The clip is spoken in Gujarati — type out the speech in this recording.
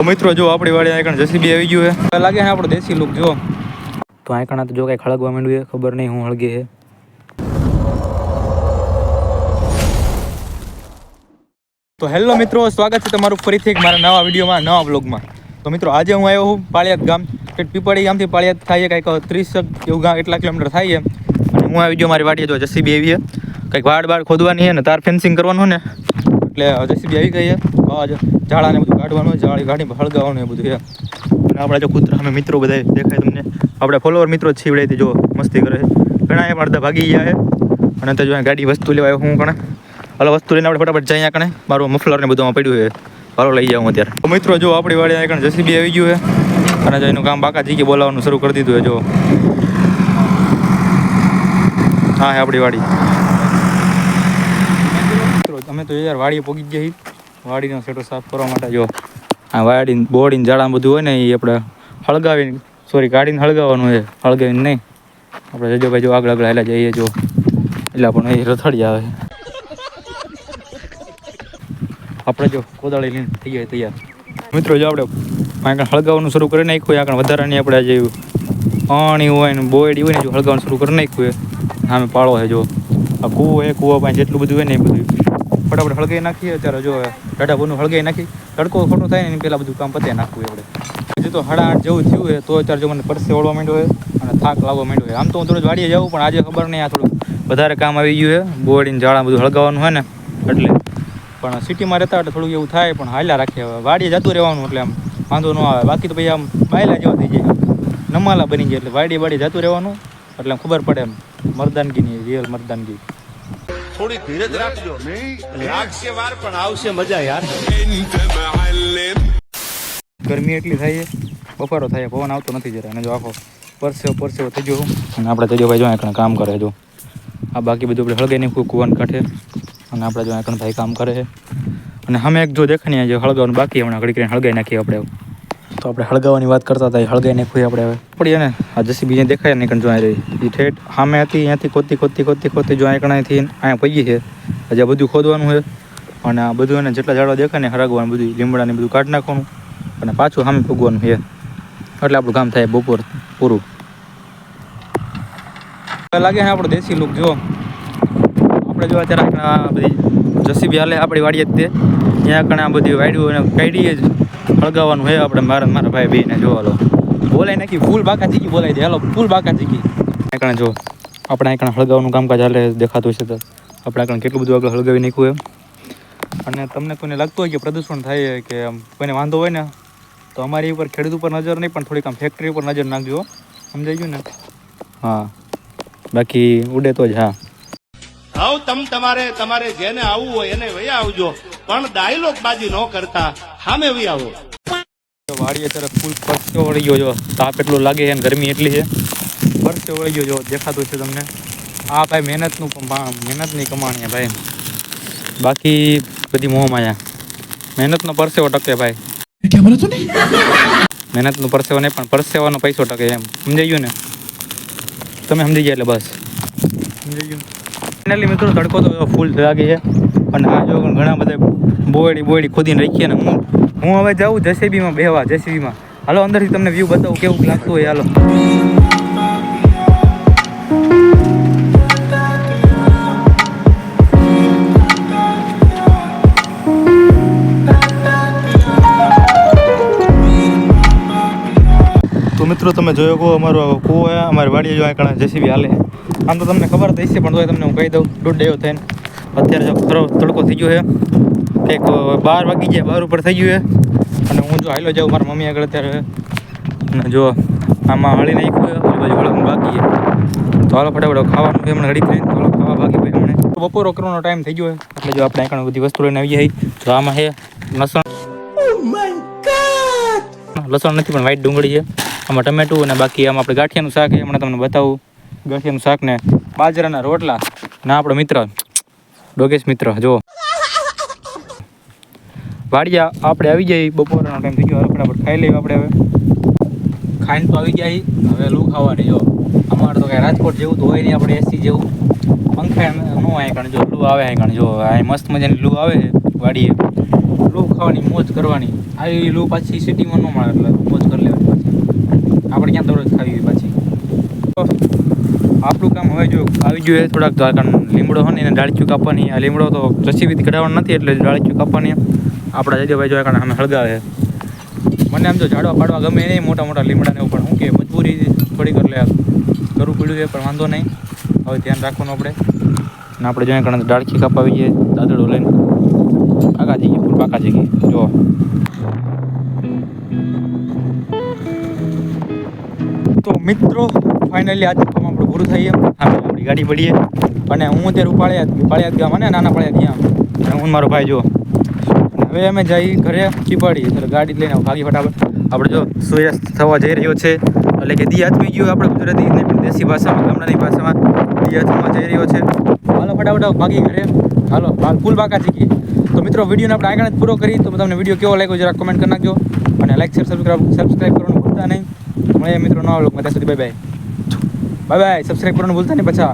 મિત્રો જો આપણી વાડી આઈકણ જેસીબી આવી ગયું છે લાગે છે આપણો દેશી લુક જો તો આઈકણ તો જો કઈ ખળગવા માંડ્યું છે ખબર નહીં હું હળગે છે તો હેલો મિત્રો સ્વાગત છે તમારું ફરીથી એક મારા નવા વિડીયોમાં નવા બ્લોગમાં તો મિત્રો આજે હું આવ્યો છું પાળિયાદ ગામ પીપળી ગામથી પાળિયાદ થાય કંઈક 30 એવું ગામ એટલા કિલોમીટર થાય છે અને હું આવી ગયો મારી વાડીએ જો જેસીબી આવી છે કંઈક વાડ ખોદવાની છે ને તાર ફેન્સિંગ કરવાનું ને એટલે જેસીબી આવી ગઈ છે ઝાડાને બધું કાઢવાનું જાળી ગાડી હળગાવવાનું એ બધું છે અને આપણે જો કૂતરા અમે મિત્રો બધા દેખાય તમને આપણે ફોલોવર મિત્રો જ છીવડાવી જો મસ્તી કરે છે ઘણા એ અડધા ભાગી ગયા છે અને તો જો ગાડી વસ્તુ લેવા હું કણે હાલો વસ્તુ લઈને આપણે ફટાફટ જઈએ કણે મારું મફલર ને બધું પડ્યું છે હાલો લઈ જાઉં અત્યારે તો મિત્રો જો આપણી વાડી આગળ જેસીબી આવી ગયું છે અને જો એનું કામ બાકા જીકે બોલાવવાનું શરૂ કરી દીધું છે જો હા આપણી વાડી અમે તો યાર વાડીએ પહોંચી ગયા વાડીનો સેટો સાફ કરવા માટે જો આ વાડી બોડીને જાડા બધું હોય ને એ આપણે હળગાવીને કાઢીને હળગાવવાનું છે હળગાવીને નહીં આપણે જજો ભાઈ જો આગળ હાલ્યા જઈએ જો એટલે પણ એ રથડી આવે આપણે જો કોદાળી લઈને થઈ જાય તૈયાર મિત્રો જો આપણે આગળ હળગાવવાનું શરૂ કરી નાખ્યું આગળ વધારાની આપણે જે પાણી હોય ને બોયડી હોય ને જો હળગાવવાનું શરૂ કરી નાખ્યું સામે પાળો છે જો આ કૂવો એ કૂવા પાસે જેટલું બધું હોય ને એ બધું ફટાફટ હળગાઈ નાખીએ અત્યારે જો ટાટા બોનું હળગાઈ નાખી તડકો ખોટું થાય ને પેલા બધું કામ પતે નાખવું આપણે હજી તો 8:30 જેવું થયું હોય તો અત્યારે જો મને પરસે વળવા માંડ્યો હોય અને થાક લાગવા માંડ્યો હોય આમ તો હું થોડું વાડીએ જાઉં પણ આજે ખબર નહીં આ થોડું વધારે કામ આવી ગયું છે બોડીને જાળા બધું હળગાવવાનું હોય ને એટલે પણ સિટીમાં રહેતા એટલે થોડું એવું થાય પણ હાલ્યા રાખીએ હવે વાડીએ જતું રહેવાનું એટલે આમ વાંધો ન આવે બાકી તો ભાઈ આમ બાયલા જેવા થઈ જાય નમાલા બની જાય એટલે વાડીએ જતું રહેવાનું એટલે ખબર પડે એમ મર્દાનગીની રિયલ મર્દાનગી થોડી ધીરજ રાખજો લાગશે વાર પણ આવશે મજા યાર ગરમી એટલી થાય છે બફારો થાય પવન આવતો નથી જરા અને જો આખો પરસેવો થઈ ગયો અને આપણે તો જો ભાઈ જો આકણ કામ કરે જો આ બાકી બધું આપણે હળગાઈ નાખ્યું કુવાન કાંઠે અને આપણે જો આકણ ભાઈ કામ કરે છે અને અમે એક જો દેખાણીએ જે હળગાવાનું બાકી હમણાં ઘડી કરીને હળગાઈ નાખીએ આપણે તો આપણે હળગાવાની વાત કરતા હતા એ હળગાઈ નાખ્યું આપણે હવે પડીએ ને આ જેસીબી જે દેખાય ને કણ જો રહી એ ઠેઠ સામે હતી અહીંયાથી ખોદતી જો આકણાથી અહીંયા પડી છે હજી બધું ખોદવાનું છે અને આ બધું એને જેટલા ઝાડવા દેખાય ને હળગવાનું બધું લીમડાને બધું કાઢી નાખવાનું અને પાછું સામે ફૂગવાનું છે એટલે આપણું કામ થાય બપોર પૂરું લાગે છે આપણો દેશી લુક જો આપણે જો અત્યારે આ બધી જેસીબી હાલે આપણી વાડીએ જ તે ત્યાં કણે આ બધી વાડ્યું અને કાઢીએ જ હળગાવવાનું છે આપણે મારા ભાઈ બેને જો હાલો બોલાઈ નાખી ફૂલ બાકા ચીકી બોલાવી દે હાલો ફૂલ બાકા ચીકી આકણે જો આપણે આકણે હળગાવવાનું કામકાજ હાલે દેખાતું છે તો આપણે આકણે કેટલું બધું આગળ હળગાવી નાખ્યું એમ અને તમને કોઈને લાગતું હોય કે પ્રદૂષણ થાય કે આમ કોઈને વાંધો હોય ને તો અમારી ઉપર ખેડૂત ઉપર નજર નહીં પણ થોડીક આમ ફેક્ટરી ઉપર નજર નાખજો સમજાઈ ગયું ને હા બાકી ઉડે તો જ હા આવ તમારે જેને આવવું હોય એને વહી આવજો પણ ડાયલોગ બાજી ન કરતા સામે વહી આવો વાડી અત્યારે ફૂલ પરસો વળી ગયો જો તાપ એટલું લાગે છે અને ગરમી એટલી છે પરસો વળી ગયો જો દેખાતું છે તમને આ ભાઈ મહેનતની કમાણી ભાઈ બાકી બધી મોહમાયા મહેનતનો પરસેવો ટકે ભાઈ મહેનતનો પરસેવો નહીં પણ પરસેવાનો પૈસો ટકે એમ સમજાઈ ગયું ને તમે સમજી ગયા એટલે બસ સમજાઈ ગયું ફાઇનલી મિત્રો તડકો તો ફૂલ લાગી છે અને આ જો ઘણા બધા બોયડી ખોદીને રાખીએ ને હું હવે જાઉં જેસીબીમાં બેહવા જેસીબીમાં હાલો અંદરથી તમને વ્યૂ બતાવું કેવું લાગતું હોય હાલો તો મિત્રો તમે જોયો કહો અમારો કૂવો છે અમારી વાડીએ જો આ જેસીબી હાલે આમ તો તમને ખબર તો હશે પણ તો તમને હું કહી દઉં દોઢ થયો થઈને અત્યારે જો ખરો તડકો થઈ ગયો છે કંઈક 12 વાગી ગયા 12 ઉપર થઈ ગયું છે અને હું જો હાલો જાઉં મારા મમ્મી આગળ અત્યારે અને જો આમાં હળી નાખ્યું છે બાજુ હળગનું બાકી છે તો હાલો ફટાફટ ખાવાનું છે હમણાં હળી કરીને તો ખાવા બાકી ભાઈ હમણાં બપોરો કરવાનો ટાઈમ થઈ ગયો છે એટલે જો આપણે આગળ બધી વસ્તુ લઈને આવી જાય તો આમાં છે લસણ નથી પણ વ્હાઈટ ડુંગળી છે આમાં ટમેટું અને બાકી આમાં આપણે ગાંઠિયાનું શાક છે હમણાં તમને બતાવું ગાંઠિયાનું શાક ને બાજરાના રોટલા ના આપણો મિત્ર ડોગેશ મિત્ર જો વાડિયા આપણે આવી જાય બપોરનો ટાઈમ થઈ ગયો ફટાફટ ખાઈ લઈએ આપણે હવે ખાઈને તો આવી ગયા હવે લૂ ખાવાની જો અમારે તો કાંઈ રાજકોટ જેવું તો હોય નહીં આપણે એસી જેવું પંખા નો આવે કારણ જો લૂ આવે કારણ જો આ મસ્ત મજાની લૂ આવે છે વાડીએ લૂ ખાવાની મોજ કરવાની આવી લૂ પાછી સિટીમાં ન મળે એટલે મોજ કરી લેવાની પાછી આપણે ક્યાં દરરોજ ખાવી હોય પાછી તો આપણું કામ હવે જો આવી જોઈએ થોડાક તો કારણ લીમડો હોય ને એને ડાળીચું કાપવાની આ લીમડો તો રસીવીથી કઢાવવાનો નથી એટલે ડાળીચું કાપવાની આપણા જજભાઈ જો કારણ અમે હળગાવે મને આમ તો ઝાડવા પાડવા ગમે નહીં મોટા મોટા લીમડાને એવું પણ હું કે મજબૂરી થોડીક એટલે કરવું પડ્યું છે પણ વાંધો નહીં હવે ધ્યાન રાખવાનું આપણે ને આપણે જોઈએ કારણ ડાળખી કાપાવી જઈએ દાદડો લઈને પાકા જઈએ ફૂલ પાકા જઈએ જો તો મિત્રો ફાઇનલી આજે કામ આપણું પૂરું થઈએ આપણી ગાડી પડીએ અને હું અત્યારે પાળિયાદ ગામ અને નાના પાળિયાદ ત્યાં અને હું મારો ભાઈ જો હવે અમે જઈ ઘરે ચીપાડી એટલે ગાડી લઈને ભાગી ફટાફટ આપણે જો સૂર્યાસ્ત થવા જઈ રહ્યો છે એટલે કે દી હાથમી ગયું આપણે ગુજરાતી નહીં પણ દેશી ભાષામાં ગામડાની ભાષામાં દી હાથમાં જઈ રહ્યો છે હાલો ફટાફટ ભાગી ઘરે હાલો ફૂલ પાકા ચીકી તો મિત્રો વિડીયોને આપણે આગળ જ પૂરો કરી તો તમને વિડીયો કેવો લાગ્યો જરા કમેન્ટ કરી નાખજો અને લાઈક શેર સબસ્ક્રાઈબ કરવાનું ભૂલતા નહીં મળીએ મિત્રો નવા લોકો ત્યાં સુધી બાય બાય સબસ્ક્રાઈબ કરવાનું ભૂલતા નહીં પાછા